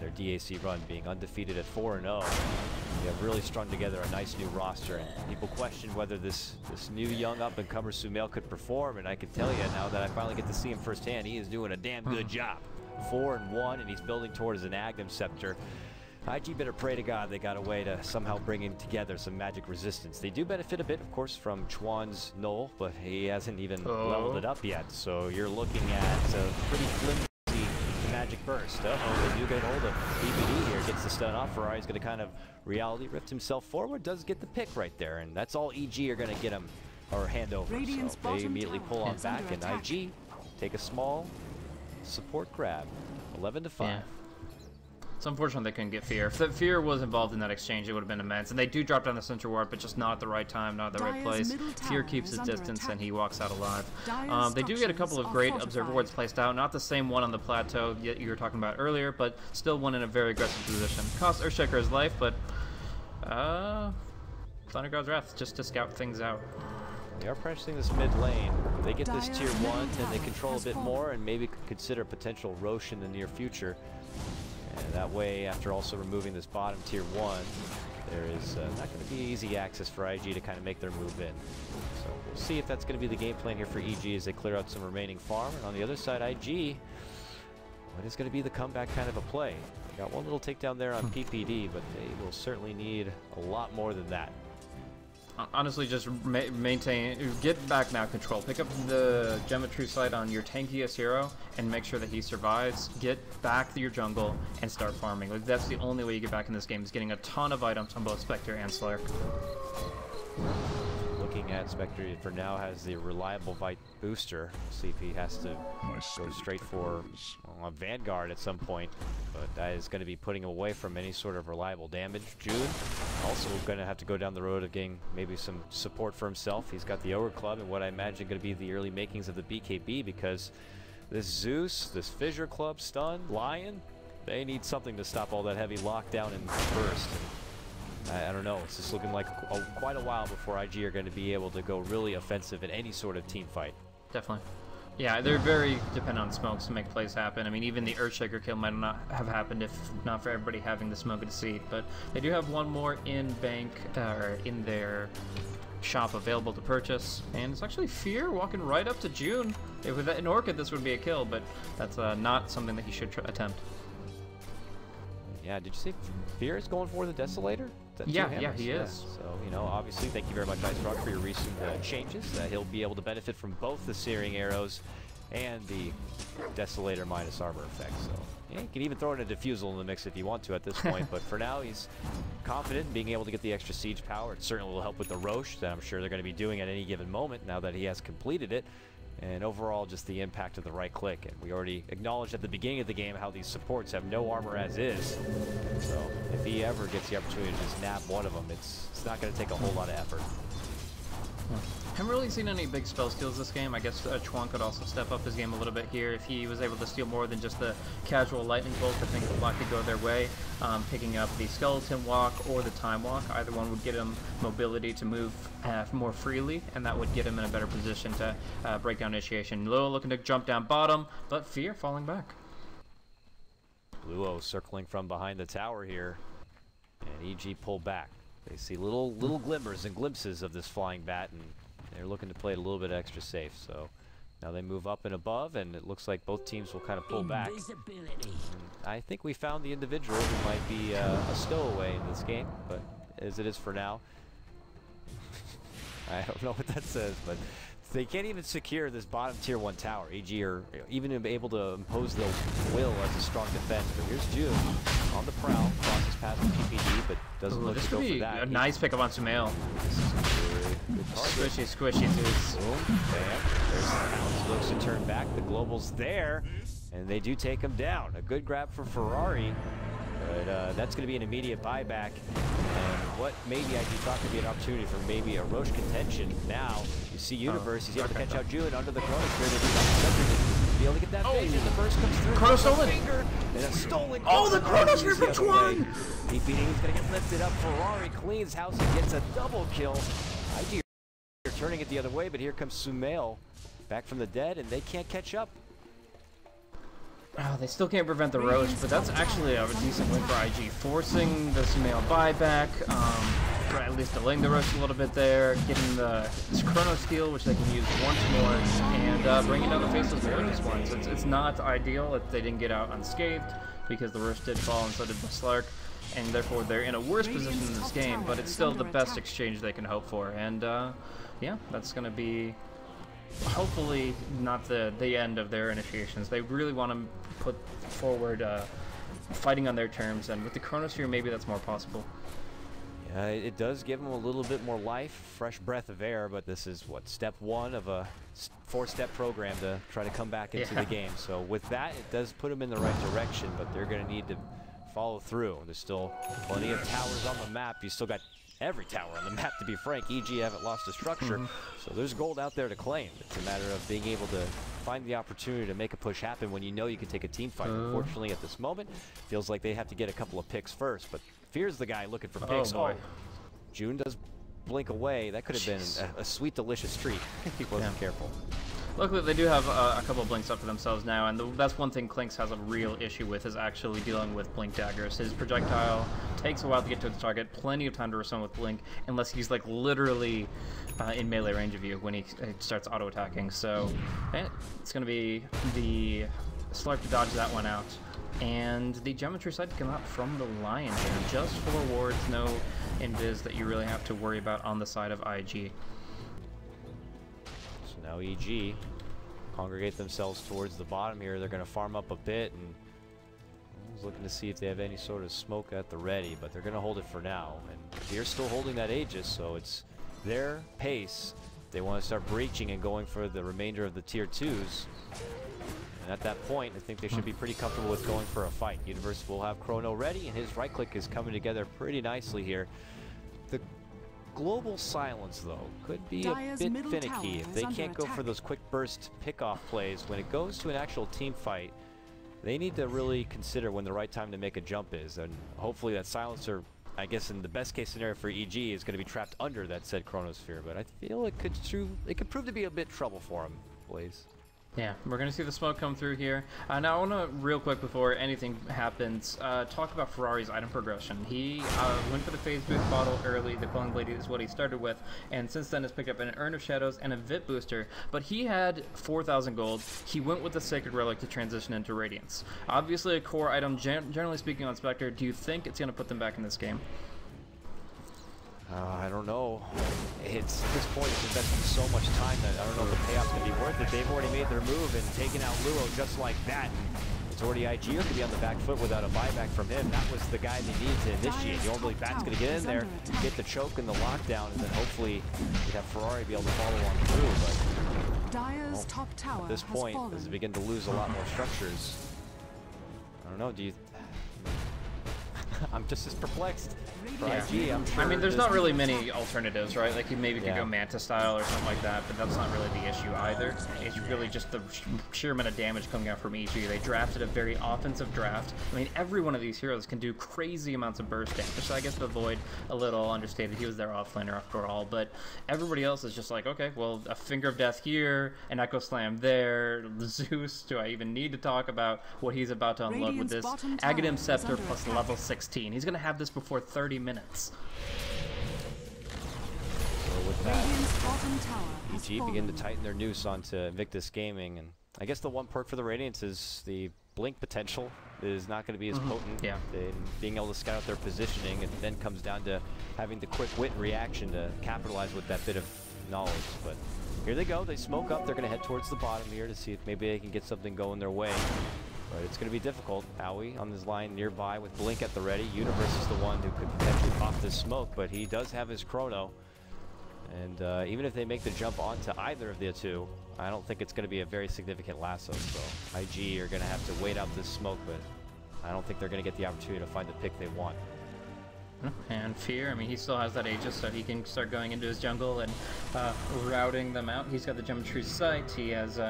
Speaker 1: Their DAC run being undefeated at 4-0. They have really strung together a nice new roster, and people question whether this new young up-and-comer Sumail could perform, and I can tell you now that I finally get to see him firsthand, he is doing a damn good job. 4-1, and he's building towards an Agnum Scepter. IG better pray to God they got a way to somehow bring in together some magic resistance. They do benefit a bit, of course, from Chuan's Null, but he hasn't even leveled it up yet. So you're looking at a pretty flimsy magic burst. They do get hold of BBD here, gets the stun off. Ferrari's going to kind of reality rift himself forward, does get the pick right there, and that's all EG are going to get him, or hand over. So they immediately pull on back, and IG take a small support grab, 11-5.
Speaker 2: Yeah. It's unfortunate they couldn't get Fear. If that Fear was involved in that exchange, it would have been immense. And they do drop down the center ward, but just not at the right time, not at the right place. Fear keeps his distance, and he walks out alive. They do get a couple of great Observer Wards placed out. Not the same one on the plateau you were talking about earlier, but still one in a very aggressive position. Costs Earthshaker his life, but Thunder God's Wrath just to scout things out.
Speaker 1: They are pressuring this mid lane. If they get this tier 1, then they control a bit more and maybe could consider potential Roshan in the near future. And that way, after also removing this bottom tier 1, there is not going to be easy access for IG to kind of make their move in. So we'll see if that's going to be the game plan here for EG as they clear out some remaining farm. And on the other side, IG, what is going to be the comeback kind of a play? They got one little takedown there on PPD, but they will certainly need a lot more than that.
Speaker 2: Honestly, just maintain, get back now control. Pick up the Geometry Sight on your tankiest hero and make sure that he survives. Get back to your jungle and start farming. Like, that's the only way you get back in this game, is getting a ton of items on both Spectre and Slayer.
Speaker 1: Looking at Spectre, for now has the reliable Vite booster. See if he has to go straight for a Vanguard at some point, but that is going to be putting him away from any sort of reliable damage. June also going to have to go down the road of getting maybe some support for himself. He's got the Ogre Club and what I imagine going to be the early makings of the BKB, because this Zeus, this Fissure Club, Stun, Lion, they need something to stop all that heavy lockdown and burst. I don't know, it's just looking like quite a while before IG are going to be able to go really offensive in any sort of team fight.
Speaker 2: Definitely. Yeah, they're very dependent on smokes to make plays happen. I mean, even the Earthshaker kill might not have happened if not for everybody having the smoke of deceit, but they do have one more in bank, or in their shop available to purchase, and it's actually Fear walking right up to June. If with an Orchid, this would be a kill, but that's not something that he should attempt.
Speaker 1: Yeah, did you see Fear is going for the Desolator?
Speaker 2: Yeah, he is.
Speaker 1: So, you know, obviously, thank you very much, Ice Rock, for your recent changes. He'll be able to benefit from both the Searing Arrows and the Desolator minus armor effect. So, yeah, you can even throw in a Diffusal in the mix if you want to at this point. But for now, he's confident in being able to get the extra siege power. It certainly will help with the Roche that I'm sure they're going to be doing at any given moment now that he has completed it. And overall, just the impact of the right click. And we already acknowledged at the beginning of the game how these supports have no armor as is. So if he ever gets the opportunity to just nab one of them, it's not going to take a whole lot of effort.
Speaker 2: Haven't really seen any big spell steals this game. I guess Chuan could also step up his game a little bit here if he was able to steal more than just the casual lightning bolt. I think the block could go their way. Picking up the skeleton walk or the time walk, either one would get him mobility to move more freely, and that would get him in a better position to break down initiation. Luo looking to jump down bottom, but Fear falling back.
Speaker 1: Luo circling from behind the tower here, and EG pull back. They see little glimmers and glimpses of this flying bat, and they're looking to play it a little bit extra safe. So Now they move up and above, and it looks like both teams will kind of pull back. I think we found the individual who might be a stowaway in this game, but as it is for now. I don't know what that says, but they can't even secure this bottom tier 1 tower. EG are even able to impose the will as a strong defense. But here's June on the prowl, crosses past the PPD, but doesn't look to go for that.
Speaker 2: A nice pickup on Sumail. Squishy, squishy, dudes.
Speaker 1: Boom, bam. There's the Hounds, looks to turn back. The Global's there, and they do take him down. A good grab for Ferrari, but that's going to be an immediate buyback. And what maybe I thought could be an opportunity for maybe a Roche contention. Now, you see Universe, he's able to catch out June under the Chronosphere. They be able to get that base, and the burst comes through.
Speaker 2: Chrono stolen!
Speaker 1: And a stolen.
Speaker 2: Oh, the Chronosphere from Chuan!
Speaker 1: PPD is going to get lifted up. Ferrari cleans house and gets a double kill. IG are turning it the other way, but here comes Sumail back from the dead, and they can't catch up.
Speaker 2: Oh, they still can't prevent the Roche, but that's actually a decent win for IG, forcing the Sumail buyback, at least delaying the Roche a little bit there, getting this Chrono Steal, which they can use once more, and bringing down the Faceless Warriors once. It's not ideal if they didn't get out unscathed, because the Roche did fall and so did the Slark, and therefore they're in a worse position in this game, but it's still the best exchange they can hope for, and yeah, that's going to be hopefully not the end of their initiations. They really want to put forward fighting on their terms, and with the Chronosphere maybe that's more possible.
Speaker 1: Yeah, it does give them a little bit more life, fresh breath of air, but this is what, step 1 of a 4-step program to try to come back into the game. So with that, it does put them in the right direction, but they're going to need to follow through. There's still plenty of towers on the map. You still got every tower on the map, to be frank. EG haven't lost a structure, so there's gold out there to claim. It's a matter of being able to find the opportunity to make a push happen when you know you can take a team fight. Unfortunately, at this moment, feels like they have to get a couple of picks first, but Fear's the guy looking for picks.
Speaker 2: Oh, boy.
Speaker 1: June does blink away. That could have been a sweet, delicious treat if he wasn't careful.
Speaker 2: Luckily, they do have a couple of blinks up for themselves now, and that's one thing Clinkz has a real issue with, is actually dealing with blink daggers. His projectile takes a while to get to its target, plenty of time to respond with blink, unless he's like literally in melee range of you when he starts auto-attacking. So it's going to be the Slark to dodge that one out, and the Geometry side to come out from the Lion here. Just 4 wards, no invis that you really have to worry about on the side of IG.
Speaker 1: Now EG congregate themselves towards the bottom here. They're going to farm up a bit, and I was looking to see if they have any sort of smoke at the ready, but they're going to hold it for now. And they're still holding that Aegis, so it's their pace. They want to start breaching and going for the remainder of the tier 2s. And at that point, I think they should be pretty comfortable with going for a fight. Universe will have Chrono ready, and his right click is coming together pretty nicely here. The Global Silence, though, could be a bit finicky if they can't go for those quick burst pick-off plays. When it goes to an actual team fight, they need to really consider when the right time to make a jump is, and hopefully that Silencer, I guess in the best case scenario for EG, is going to be trapped under that said Chronosphere, but I feel it could prove to be a bit trouble for him, Blaze.
Speaker 2: Yeah, we're going to see the smoke come through here. Now, I want to, real quick before anything happens, talk about Ferrari's item progression. He went for the phase boost bottle early. The Quelling Blade is what he started with, and since then has picked up an Urn of Shadows and a Vit booster, but he had 4,000 gold. He went with the Sacred Relic to transition into Radiance. Obviously a core item, generally speaking on Spectre. Do you think it's going to put them back in this game?
Speaker 1: I don't know. At this point, it's invested so much time that I don't know if the payoff's going to be worth it. They've already made their move and taken out Luo just like that. It's already IG who could be on the back foot without a buyback from him. That was the guy they needed to initiate. The only bat's going to get in there, get the choke and the lockdown, and then hopefully you'd have Ferrari be able to follow on through. But at this point, as they begin to lose a lot more structures, I don't know, do you... I'm just as perplexed. For IG, I'm sure.
Speaker 2: I mean, there's not really many alternatives, right? Like, you maybe could go Manta style or something like that, but that's not really the issue either. It's really just the sheer amount of damage coming out from EG. They drafted a very offensive draft. I mean, every one of these heroes can do crazy amounts of burst damage. So I guess the Void, a little understated. He was their offlaner after all, but everybody else is just like, okay, well, a Finger of Death here, an Echo Slam there, Zeus. Do I even need to talk about what he's about to unload with this? Aghanim Scepter plus level 16. He's going to have this before 30 minutes.
Speaker 1: So with that,
Speaker 3: bottom tower has
Speaker 1: EG begin to
Speaker 3: fallen.
Speaker 1: tighten their noose onto Invictus Gaming, and I guess the one perk for the Radiants is the blink potential is not going to be as potent.
Speaker 2: Yeah.
Speaker 1: In being able to scout out their positioning, and then comes down to having the quick wit and reaction to capitalize with that bit of knowledge. But here they go, they smoke up, they're going to head towards the bottom here to see if maybe they can get something going their way. But it's going to be difficult. Howie on this line nearby with Blink at the ready. Universe is the one who could potentially pop this smoke, but he does have his chrono. And even if they make the jump onto either of the two, I don't think it's going to be a very significant lasso. So IG are going to have to wait out this smoke, but I don't think they're going to get the opportunity to find the pick they want.
Speaker 2: And Fear, I mean, he still has that Aegis, so he can start going into his jungle and routing them out. He's got the Geometry Sight. He has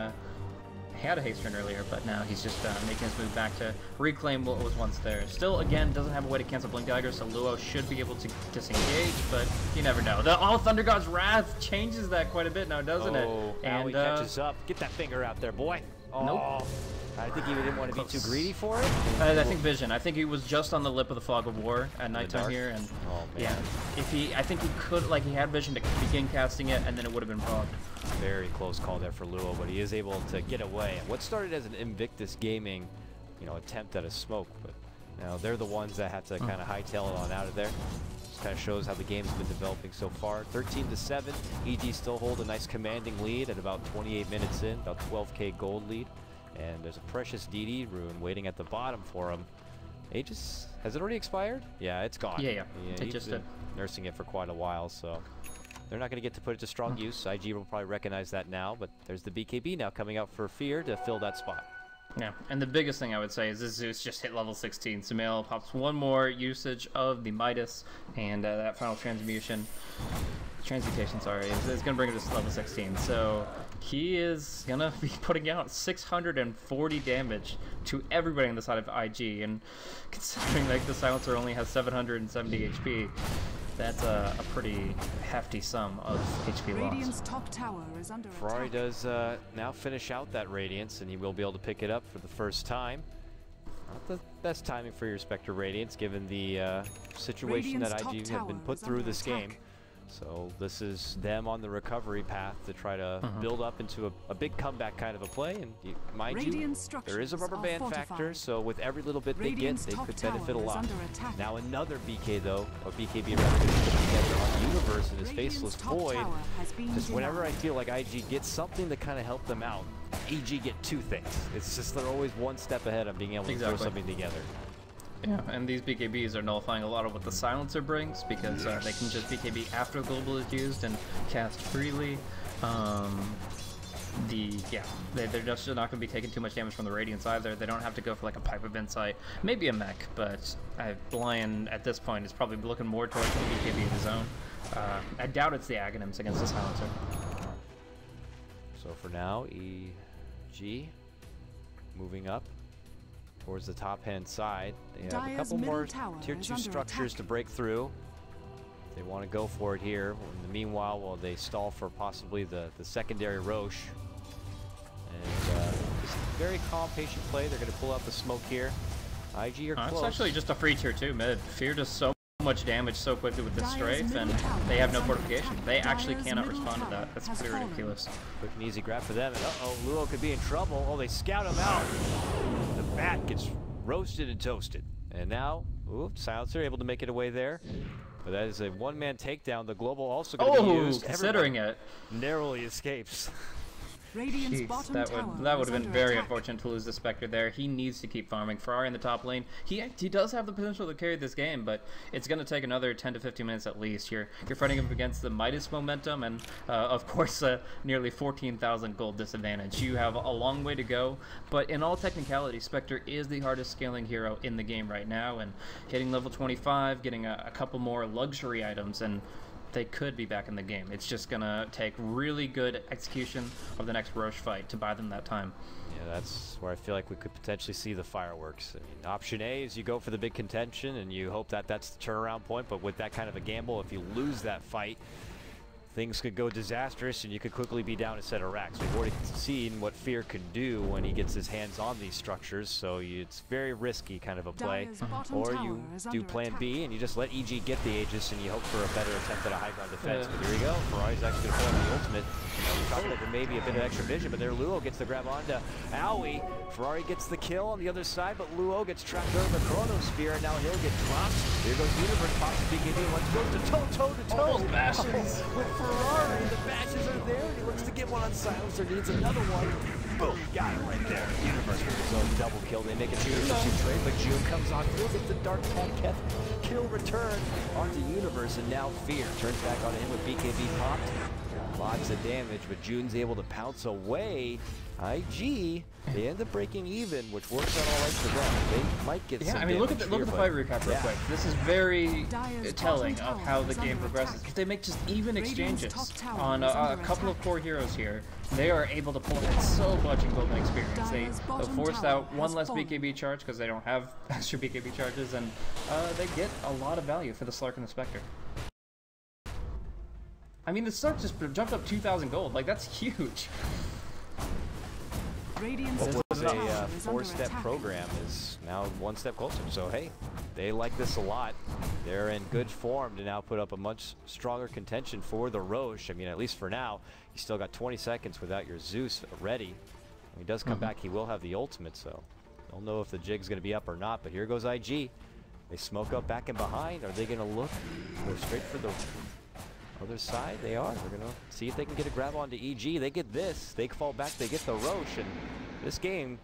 Speaker 2: he had a haste turn earlier, but now he's just making his move back to reclaim what was once there. Still, again, doesn't have a way to cancel Blink Dagger, so Luo should be able to disengage, but you never know. The Thunder God's Wrath changes that quite a bit now, doesn't it?
Speaker 1: And he catches up. Get that finger out there, boy. Oh.
Speaker 2: Nope.
Speaker 1: I think he didn't want to be too greedy for it.
Speaker 2: I think Vision. I think he was just on the lip of the Fog of War at nighttime here, and yeah, I think he could, like, he had Vision to begin casting it, and then it would have been fogged.
Speaker 1: Very close call there for Luo, but he is able to get away. And what started as an Invictus Gaming, attempt at a smoke, but now they're the ones that have to kind of hightail it on out of there. Just kind of shows how the game's been developing so far. 13-7. EG still hold a nice commanding lead at about 28 minutes in, about 12k gold lead. And there's a precious DD rune waiting at the bottom for him. Aegis, has it already expired? Yeah, it's gone.
Speaker 2: Yeah. It
Speaker 1: He's
Speaker 2: just
Speaker 1: been
Speaker 2: did.
Speaker 1: nursing it for quite a while, so they're not going to get to put it to strong use. IG will probably recognize that now, but there's the BKB now coming out for Fear to fill that spot.
Speaker 2: Yeah, and the biggest thing I would say is this Zeus just hit level 16. Sumail pops one more usage of the Midas, and that final transmutation, sorry, is going to bring it to level 16. So he is going to be putting out 640 damage to everybody on the side of IG, and considering like the Silencer only has 770 HP, that's a pretty hefty sum of HP
Speaker 3: Radiant's
Speaker 2: loss.
Speaker 3: top tower is under
Speaker 1: Ferrari
Speaker 3: attack.
Speaker 1: does now finish out that Radiance, and he will be able to pick it up for the first time. Not the best timing for your Spectre Radiance, given the situation
Speaker 3: Radiant's
Speaker 1: that
Speaker 3: top
Speaker 1: IG have been
Speaker 3: tower
Speaker 1: put
Speaker 3: is
Speaker 1: through
Speaker 3: under
Speaker 1: this
Speaker 3: attack.
Speaker 1: game. So this is them on the recovery path to try to build up into a big comeback kind of a play. And mind you,
Speaker 3: Radiant
Speaker 1: there is a rubber
Speaker 3: structures
Speaker 1: band
Speaker 3: are
Speaker 1: factor,
Speaker 3: fortified.
Speaker 1: so with every little bit
Speaker 3: Radiant's
Speaker 1: they
Speaker 3: top
Speaker 1: could benefit a
Speaker 3: tower is
Speaker 1: lot.
Speaker 3: under attack.
Speaker 1: Now another BK though, or BKB rather, gonna put together on Universe and his
Speaker 3: Radiant's
Speaker 1: Faceless
Speaker 3: top
Speaker 1: Void.
Speaker 3: tower has been
Speaker 1: Just whenever I
Speaker 3: denied.
Speaker 1: feel like IG gets something to kind of help them out, EG get two things. It's just they're always one step ahead of being able to throw something together.
Speaker 2: Yeah, and these BKBs are nullifying a lot of what the Silencer brings, because they can just BKB after Global is used and cast freely. They're just not going to be taking too much damage from the Radiance either. They don't have to go for like a Pipe of Insight, maybe a mech, but Lion at this point is probably looking more towards the BKB in his own. I doubt it's the Aghanims against the Silencer.
Speaker 1: So for now, EG moving up towards the top-hand side. They have a
Speaker 3: Dire's
Speaker 1: couple
Speaker 3: middle
Speaker 1: more
Speaker 3: tower
Speaker 1: tier
Speaker 3: is
Speaker 1: 2
Speaker 3: under
Speaker 1: structures
Speaker 3: attack.
Speaker 1: to break through. They want to go for it here. In the meanwhile, while they stall for possibly the secondary Roche. And just very calm, patient play. They're going to pull out the smoke here. IG are close.
Speaker 2: It's actually just a free tier 2 mid. Fear does so much damage so quickly with this
Speaker 3: Dire's
Speaker 2: strafe, and
Speaker 3: middle tower
Speaker 2: they have
Speaker 3: is
Speaker 2: no
Speaker 3: under
Speaker 2: fortification.
Speaker 3: attack.
Speaker 2: They actually
Speaker 3: Dire's
Speaker 2: cannot
Speaker 3: middle
Speaker 2: respond to
Speaker 3: tower
Speaker 2: that. That's
Speaker 3: has
Speaker 2: pretty
Speaker 3: fallen.
Speaker 2: ridiculous.
Speaker 1: Quick and easy grab for them. And uh-oh, Luo could be in trouble. Oh, they scout him out. The bat gets roasted and toasted. And now, Silencer able to make it away there. But that is a one-man takedown. The global also going to be used.
Speaker 2: Considering
Speaker 1: Everyone
Speaker 2: it.
Speaker 1: narrowly escapes.
Speaker 3: Radiant's
Speaker 2: Jeez,
Speaker 3: bottom
Speaker 2: that
Speaker 3: tower
Speaker 2: would
Speaker 3: is
Speaker 2: have been
Speaker 3: under
Speaker 2: very
Speaker 3: attack.
Speaker 2: unfortunate to lose the Spectre there. He needs to keep farming. Ferrari in the top lane. He does have the potential to carry this game, but it's going to take another 10 to 15 minutes at least. You're fighting him against the Midas momentum and, of course, nearly 14,000 gold disadvantage. You have a long way to go, but in all technicality, Spectre is the hardest scaling hero in the game right now, and hitting level 25, getting a couple more luxury items, and they could be back in the game. It's just gonna take really good execution of the next Roche fight to buy them that time.
Speaker 1: Yeah, that's where I feel like we could potentially see the fireworks. I mean, option A is you go for the big contention and you hope that that's the turnaround point, but with that kind of a gamble, if you lose that fight, things could go disastrous and you could quickly be down a set of racks. We've already seen what Fear can do when he gets his hands on these structures, so it's very risky kind of a play. Or you do plan B and you just let EG get the Aegis and you hope for a better attempt at a high ground defense. But here we go, Ferrari's actually going to pull on the ultimate. We talked about there maybe a bit of extra vision, but there Luo gets the grab onto Owie. Ferrari gets the kill on the other side, but Luo gets trapped over the Chronosphere, and now he'll get dropped. Here goes Universe, pops the BKB, let's go to toe-to-toe.
Speaker 2: Almost bashes.
Speaker 1: With Ferrari, the bashes are there, and he looks to get one on Silencer, needs another one. Boom, got it right there. Universe with his own double kill. They make a 2-2 trade, but June comes on, feels it, the Dark Path kill return onto Universe, and now Fear turns back on him with BKB popped. Lots of damage, but June's able to pounce away. IG, they end up breaking even, which works out all right for them. They might get some
Speaker 2: I mean, look at the fight recap real quick. This is very telling of how the game progresses. If they make just even exchanges on a couple of core heroes here, they are able to pull in so much in golden experience. They forced out one less BKB charge because they don't have extra BKB charges, and they get a lot of value for the Slark and the Spectre. I mean, the Slark just jumped up 2,000 gold. Like, that's huge.
Speaker 1: What was a 4-step program is now 1 step closer. So, hey, they like this a lot. They're in good form to now put up a much stronger contention for the Roche. I mean, at least for now, you still got 20 seconds without your Zeus ready. When he does come back, he will have the ultimate, so don't know if the jig's going to be up or not, but here goes IG. They smoke up back and behind. Are they going to look go straight for the other side? They are. They're going to see if they can get a grab onto EG. They get this. They fall back. They get the Roche. And this game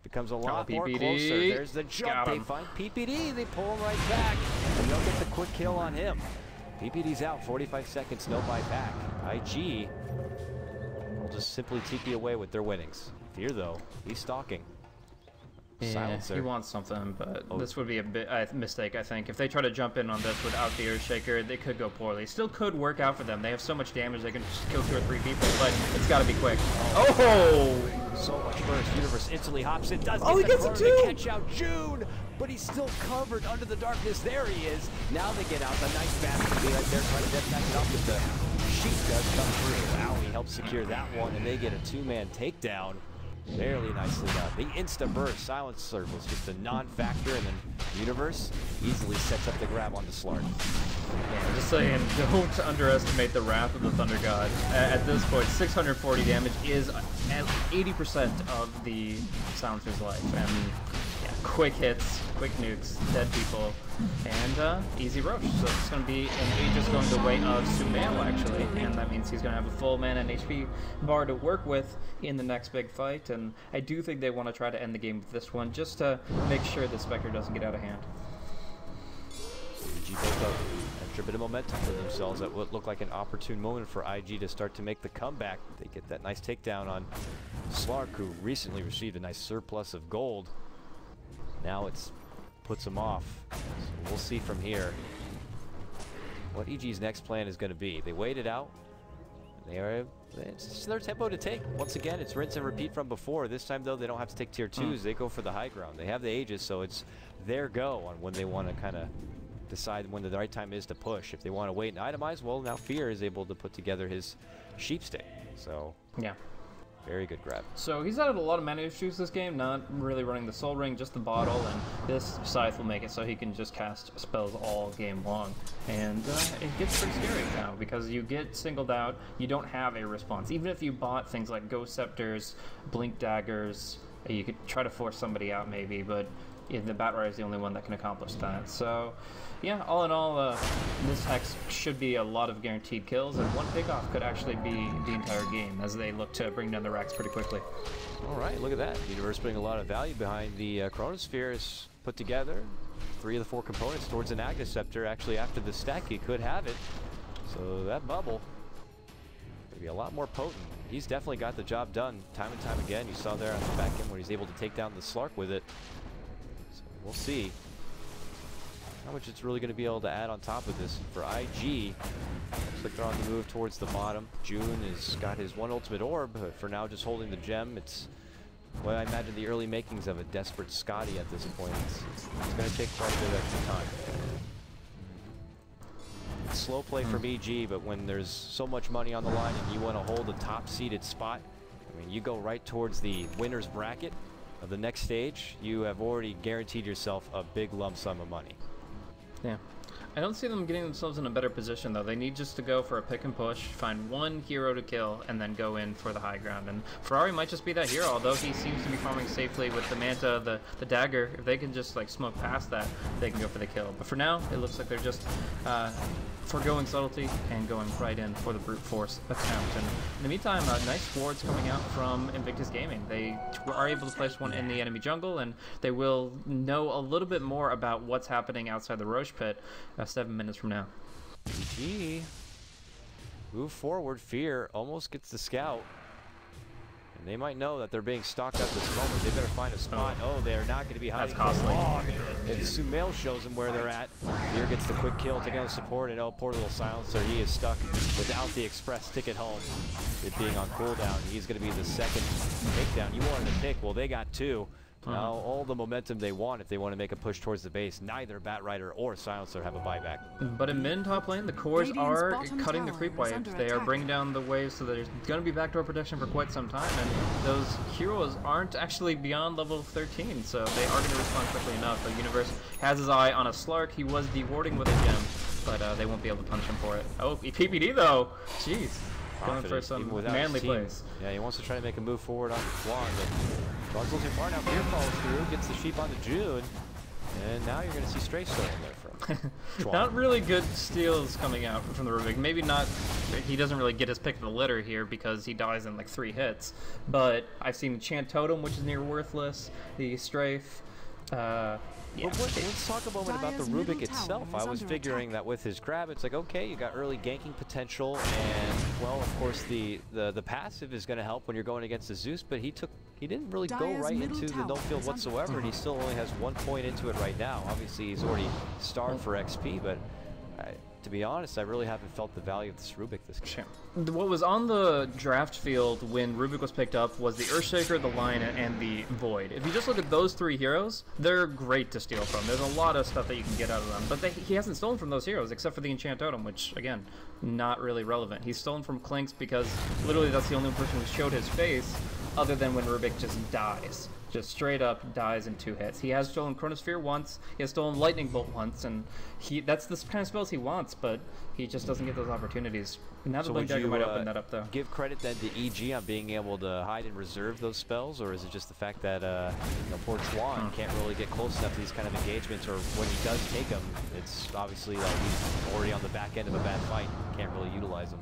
Speaker 1: becomes a lot more closer. There's the jump. They find PPD. They pull him right back. And they'll get the quick kill on him. PPD's out. 45 seconds. No buyback. IG will just simply TP away with their winnings. Fear, though, he's stalking. Silencer.
Speaker 2: He wants something, but this would be a bit mistake, I think. If they try to jump in on this without the Earthshaker, they could go poorly. Still could work out for them. They have so much damage, they can just kill 2 or 3 people, but it's got to be quick. Oh!
Speaker 1: So much burst. Universe instantly hops in. Does
Speaker 2: he gets it too!
Speaker 1: To catch out June, but he's still covered under the darkness. There he is. Now they get out. The nice basket be right there, trying to deathmatch it up with the sheep does come through. Owie helps secure that one, and they get a 2-man takedown. Fairly nicely done. The insta-burst, Silencer was just a non-factor, and then Universe easily sets up the grab on the Slark.
Speaker 2: Yeah, just saying, don't underestimate the wrath of the Thunder God. At this point, 640 damage is at 80% of the Silencer's life, and yeah, quick hits, quick nukes, dead people, and easy Roche. So it's going to be an Aegis going the way of Sumail, actually, and that means he's going to have a full mana and HP bar to work with in the next big fight, and I do think they want to try to end the game with this one, just to make sure the Spectre doesn't get out of hand.
Speaker 1: IG built up extra bit of momentum for themselves at what looked like an opportune moment for IG to start to make the comeback. They get that nice takedown on Slark, who recently received a nice surplus of gold. Now it's puts them off. So we'll see from here what EG's next plan is going to be. They wait it out. It's their tempo to take. Once again, it's rinse and repeat from before. This time, though, they don't have to take tier 2s. They go for the high ground. They have the Aegis, so it's their go on when they want to kind of decide when the right time is to push. If they want to wait and itemize, well, now Fear is able to put together his sheep stick. So
Speaker 2: yeah.
Speaker 1: Very good grab.
Speaker 2: So he's had a lot of mana issues this game, not really running the Soul Ring, just the bottle, and this Scythe will make it so he can just cast spells all game long. And it gets pretty scary now, because you get singled out, you don't have a response. Even if you bought things like Ghost Scepters, Blink Daggers, you could try to force somebody out maybe, but the Batrider is the only one that can accomplish that. So yeah, all in all, this Hex should be a lot of guaranteed kills, and one pickoff could actually be the entire game as they look to bring down the racks pretty quickly.
Speaker 1: All right, look at that. Universe putting a lot of value behind the Chronosphere is put together. 3 of the 4 components towards an Agnes Scepter. Actually, after the stack, he could have it. So that bubble could be a lot more potent. He's definitely got the job done time and time again. You saw there on the back end when he's able to take down the Slark with it. So we'll see how much it's really going to be able to add on top of this. For IG, looks like they're on the move towards the bottom. June has got his 1 ultimate orb, but for now just holding the gem. It's, well, I imagine the early makings of a desperate Scotty at this point. It's going to take quite a bit of extra time. slow play from EG, but when there's so much money on the line and you want to hold a top-seeded spot, I mean, you go right towards the winner's bracket of the next stage, you have already guaranteed yourself a big lump sum of money.
Speaker 2: Yeah. I don't see them getting themselves in a better position, though. They need just to go for a pick and push, find one hero to kill, and then go in for the high ground. And Ferrari might just be that hero, although he seems to be farming safely with the Manta, the dagger. If they can just like smoke past that, they can go for the kill. But for now, it looks like they're just foregoing subtlety and going right in for the brute force attempt. And in the meantime, nice wards coming out from Invictus Gaming. They are able to place one in the enemy jungle, and they will know a little bit more about what's happening outside the Roche pit 7 minutes from now.
Speaker 1: EG move forward. Fear almost gets the scout. And they might know that they're being stalked at this moment. They better find a spot. Oh, they're not going to be hiding.
Speaker 2: That's costly.
Speaker 1: And Sumail shows them where they're at. Fear gets the quick kill, taking out the support, and poor little Silencer. He is stuck without the express ticket home. It being on cooldown. He's going to be the second takedown. You wanted to pick. Well, they got two. Now, all the momentum they want if they want to make a push towards the base. Neither Batrider or Silencer have a buyback.
Speaker 2: But in mid top lane, the cores are cutting the creep waves. They are bringing down the waves, so there's going to be backdoor protection for quite some time. And those heroes aren't actually beyond level 13, so they are going to respond quickly enough. The Universe has his eye on a Slark. He was dewarding with a gem, but they won't be able to punish him for it. Oh, he PPD though! Jeez. Going for some manly plays.
Speaker 1: Yeah, he wants to try to make a move forward on Juan, but Juan's a little too far now. Fear follows through, gets the sheep onto June, and now you're going to see Stray Soul in there from Juan.
Speaker 2: Not really good steals coming out from the Rubik. Maybe not, he doesn't really get his pick of the litter here because he dies in like 3 hits. But I've seen Chant Totem, which is near worthless, the Strafe. Yeah.
Speaker 1: Well, let's talk a moment about the Rubik itself. I was figuring that with his grab, it's like, okay, you got early ganking potential, and, well, of course, the passive is going to help when you're going against the Zeus, but he didn't really go right into the no field whatsoever, and he still only has 1 point into it right now. Obviously, he's already starved for XP, but to be honest, I really haven't felt the value of this Rubik this game.
Speaker 2: What was on the draft field when Rubik was picked up was the Earthshaker, the Lion, and the Void. If you just look at those 3 heroes, they're great to steal from. There's a lot of stuff that you can get out of them, but he hasn't stolen from those heroes except for the Enchant Totem, which, again, not really relevant. He's stolen from Clinkz because literally that's the only person who showed his face other than when Rubik just dies. Just straight up dies in 2 hits. He has stolen Chronosphere once, he has stolen Lightning Bolt once, and that's the kind of spells he wants, but he just doesn't get those opportunities. Now the Blink Dagger might open that up, though.
Speaker 1: Give credit then to EG on being able to hide and reserve those spells, or is it just the fact that poor Chuan can't really get close enough to these kind of engagements, or when he does take them, it's obviously that he's already on the back end of a bad fight, can't really utilize them.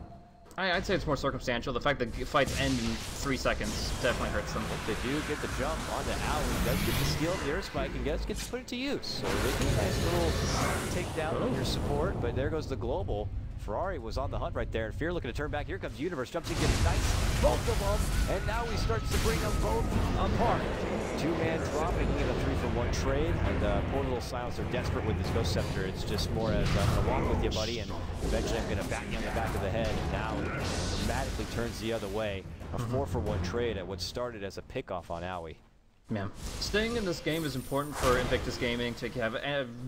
Speaker 2: I'd say it's more circumstantial. The fact that fights end in 3 seconds definitely hurts them.
Speaker 1: They do get the jump onto Owie, does get the steal of the Earth Spike, and gets to put it to use. So they get a nice little takedown on your support, but there goes the global. Ferrari was on the hunt right there, and Fear looking to turn back. Here comes Universe, jumps in, gets nice, both of them, and now he starts to bring them both apart. 2-man drop, making it a 3-for-1 trade, and poor little Silencer desperate with his Ghost Scepter. It's just more as I'm going to walk with you, buddy, and eventually I'm going to bat you on the back of the head, and now it dramatically turns the other way. A 4-for-1 trade at what started as a pickoff on Owie.
Speaker 2: Yeah. Staying in this game is important for Invictus Gaming to have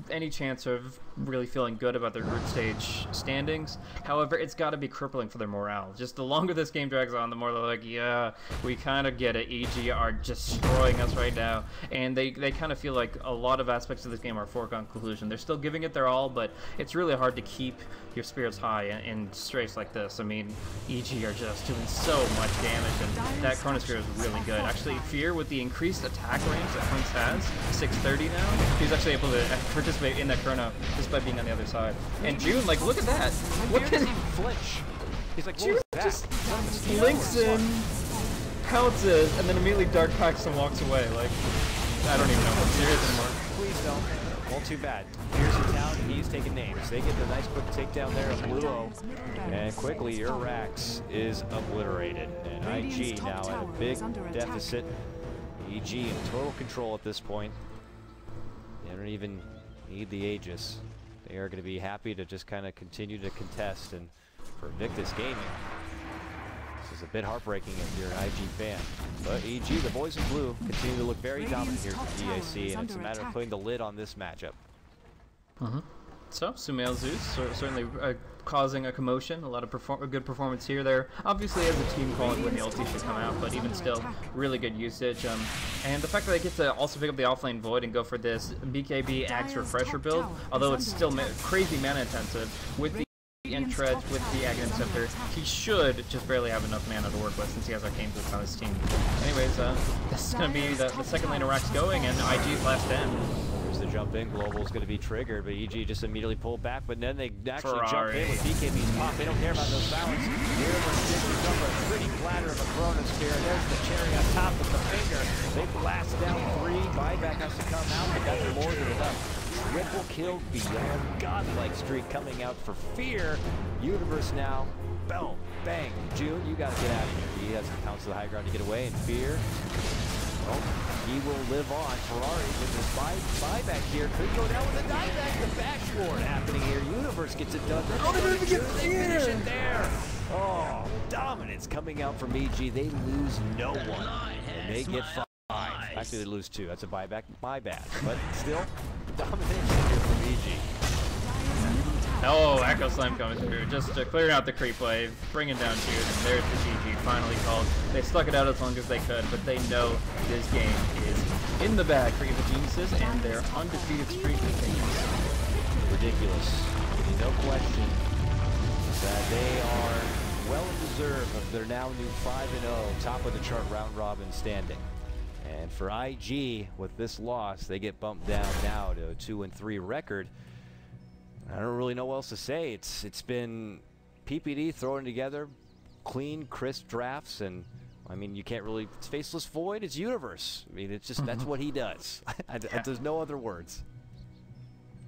Speaker 2: any chance of really feeling good about their group stage standings. However, it's got to be crippling for their morale. Just the longer this game drags on, the more they're like, yeah, we kind of get it. EG are destroying us right now. And they kind of feel like a lot of aspects of this game are foregone conclusion. They're still giving it their all, but it's really hard to keep your spirits high in strays like this. I mean, EG are just doing so much damage, and that Chronosphere is really good. Actually, Fear, with the increased attack range that Clinkz has, 630 now, he's actually able to participate in that Chrono just by being on the other side. And June, like, look at that! What can he
Speaker 1: flinch? He's like,
Speaker 2: June just blinks in, pounces, and then immediately Dark Packs and walks away. Like, I don't even know what's serious anymore.
Speaker 1: Please don't. Well, too bad. Fear's in town, he's taking names. They get the nice quick takedown there of Luo. And quickly, your Rax is obliterated. And IG now at a big deficit. EG in total control at this point. They don't even need the Aegis. They are going to be happy to just kind of continue to contest. And for Invictus Gaming, this is a bit heartbreaking if you're an IG fan. But EG, the boys in blue, continue to look very dominant here for DAC, and it's a matter of putting the lid on this matchup.
Speaker 2: So, Sumail Zeus certainly causing a commotion. A lot of good performance here. There obviously as a team calling when the ulti should come out, but even still, really good usage. And the fact that they get to also pick up the offlane Void and go for this BKB Axe Refresher build, although it's still crazy mana intensive, with the and treads with the Aghanim Scepter, he should just barely have enough mana to work with since he has Arcane Boots on his team. Anyways, this is going to be the second lane of Rax going, and IG's last stand.
Speaker 1: There's the jump in, Global's going to be triggered, but EG just immediately pulled back, but then they actually jump in with BKB's pop. They don't care about those balance. Universe dishes up a pretty platter of a Chronos Spear. There's the cherry on top with the finger. They blast down 3. Buyback has to come out, but that's more than enough. Triple kill beyond godlike streak coming out for Fear. Universe now. Boom. Bang. June, you got to get out of here. He has to pounce to the high ground to get away, and Fear, well, he will live on. Ferrari with this buyback here could go down with a dieback. The backboard happening here. Universe gets it done.
Speaker 2: Oh, they didn't even get
Speaker 1: finish it there. Oh, dominance coming out from EG. They lose no one, and they get 5. Actually, they lose 2. That's a buyback. My bad. But still, domination here from EG.
Speaker 2: Oh, Echo Slam coming through, just clearing out the creep wave, bringing down Jude, and there's the GG finally called. They stuck it out as long as they could, but they know this game is in the bag for Evil Geniuses, and their undefeated streak continues.
Speaker 1: Ridiculous. No question that they are well deserved of their now new 5-0, top of the chart round robin standing. And for IG, with this loss, they get bumped down now to a 2-3 record. I don't really know what else to say. It's been PPD throwing together clean, crisp drafts, and I mean, you can't really. It's Faceless Void. It's Universe. I mean, it's just that's what he does. There's no other words.